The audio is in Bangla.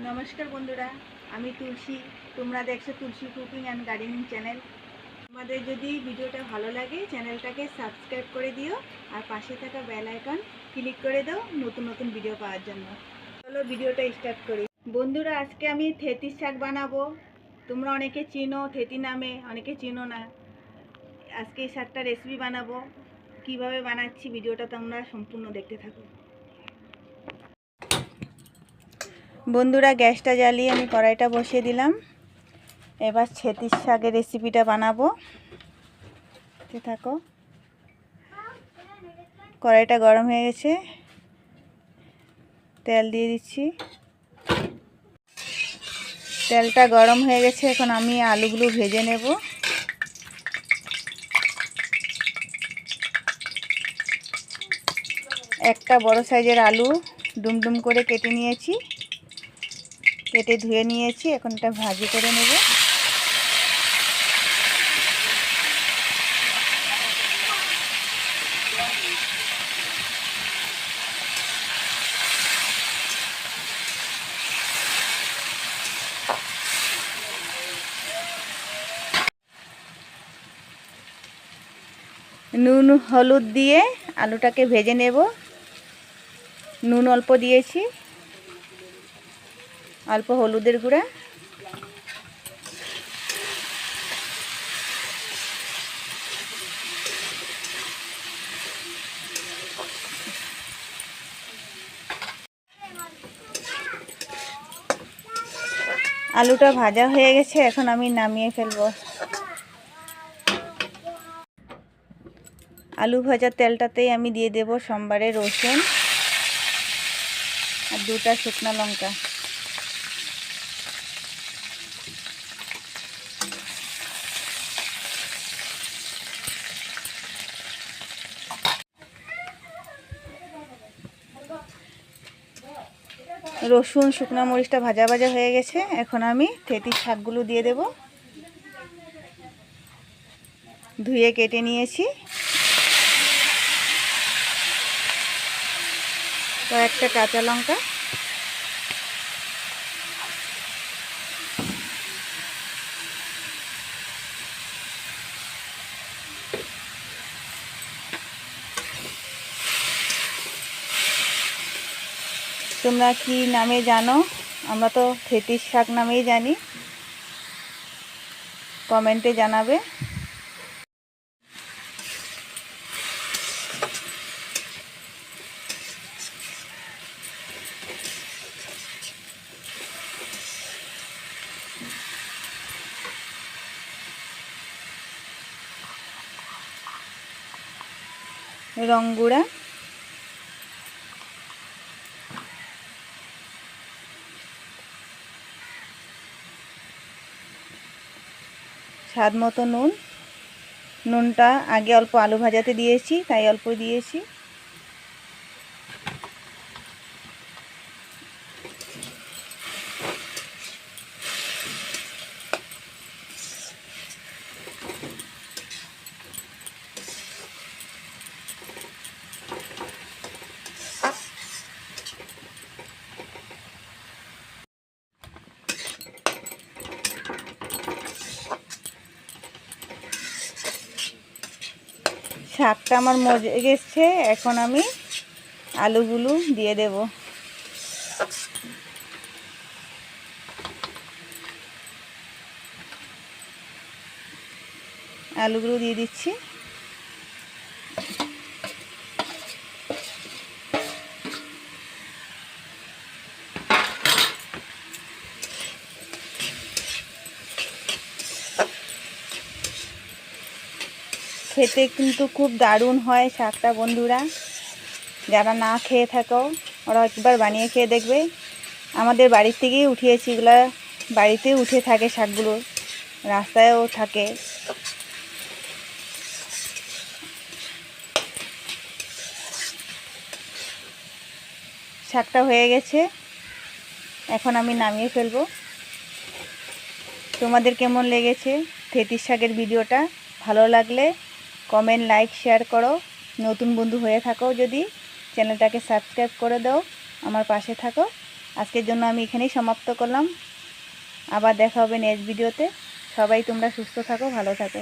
নমস্কার বন্ধুরা, আমি তুলসী। তোমরা দেখছো তুলসী কুকিং অ্যান্ড গার্ডেনিং চ্যানেল। তোমাদের যদি ভিডিওটা ভালো লাগে চ্যানেলটাকে সাবস্ক্রাইব করে দিও আর পাশে থাকা বেল আইকন ক্লিক করে দাও নতুন নতুন ভিডিও পাওয়ার জন্য। চলো ভিডিওটা স্টার্ট করি। বন্ধুরা, আজকে আমি থেতির শাক বানাবো। তোমরা অনেকে চিনো থেতি নামে, অনেকে চিনো না। আজকে এই শাকটা রেসিপি বানাবো। কিভাবে বানাচ্ছি ভিডিওটা তোমরা সম্পূর্ণ দেখতে থাকো। বন্ধুরা, গ্যাসটা জ্বালিয়ে আমি কড়াইটা বসিয়ে দিলাম। এবার থেতির শাকের রেসিপিটা বানাবো। থাকো। কড়াইটা গরম হয়ে গেছে, তেল দিয়ে দিচ্ছি। তেলটা গরম হয়ে গেছে, এখন আমি আলুগুলো ভেজে নেব। একটা বড় সাইজের আলু ডুমডুম করে কেটে নিয়েছি, কেটে ধুয়ে নিয়েছি। এখন এটা ভাজি করে নেব। নুন হলুদ দিয়ে আলুটাকে ভেজে নেব। নুন অল্প দিয়েছি, অল্প হলুদের গুঁড়া। আলুটা ভাজা হয়ে গেছে, এখন আমি নামিয়ে ফেলবো। আলু ভাজার তেলটাতেই আমি দিয়ে দেব সোমবারে রসুন আর 2টা শুকনো লঙ্কা। রসুন শুকনো মরিচটা ভাজা ভাজা হয়ে গেছে, এখন আমি থেতির শাকগুলো দিয়ে দেব। ধুয়ে কেটে নিয়েছি। কয়েকটা কাঁচা লঙ্কা, তোমরা কি নামে জানো? আমরা তো থেতির শাক নামেই জানি, কমেন্টে জানাবে। রং গুঁড়া, স্বাদ মতো নুন। নুনটা আগে অল্প আলু ভাজাতে দিয়েছি, তাই অল্প দিয়েছি। শাকটা আমার মজে গেছে, এখন আমি আলুগুলো দিয়ে দেব। আলুগুলো দিয়ে দিচ্ছি। খেতে কিন্তু খুব দারুণ হয় শাকটা বন্ধুরা। যারা না খেয়ে থাকো ওরা একবার বানিয়ে খেয়ে দেখবে। আমাদের বাড়ির থেকেই উঠিয়েছি, এগুলা বাড়িতে উঠে থাকে শাকগুলো, রাস্তায়ও থাকে। শাকটা হয়ে গেছে, এখন আমি নামিয়ে ফেলবো। তোমাদের কেমন লেগেছে থেতির শাকের ভিডিওটা? ভালো লাগলে কমেন্ট, লাইক, শেয়ার করো। নতুন বন্ধু হয়ে থাকো যদি চ্যানেলটাকে সাবস্ক্রাইব করে দাও, আমার পাশে থাকো। আজকের জন্য আমি এখানেই সমাপ্ত করলাম। আবার দেখা হবে নেক্সট ভিডিওতে। সবাই তোমরা সুস্থ থাকো, ভালো থাকো।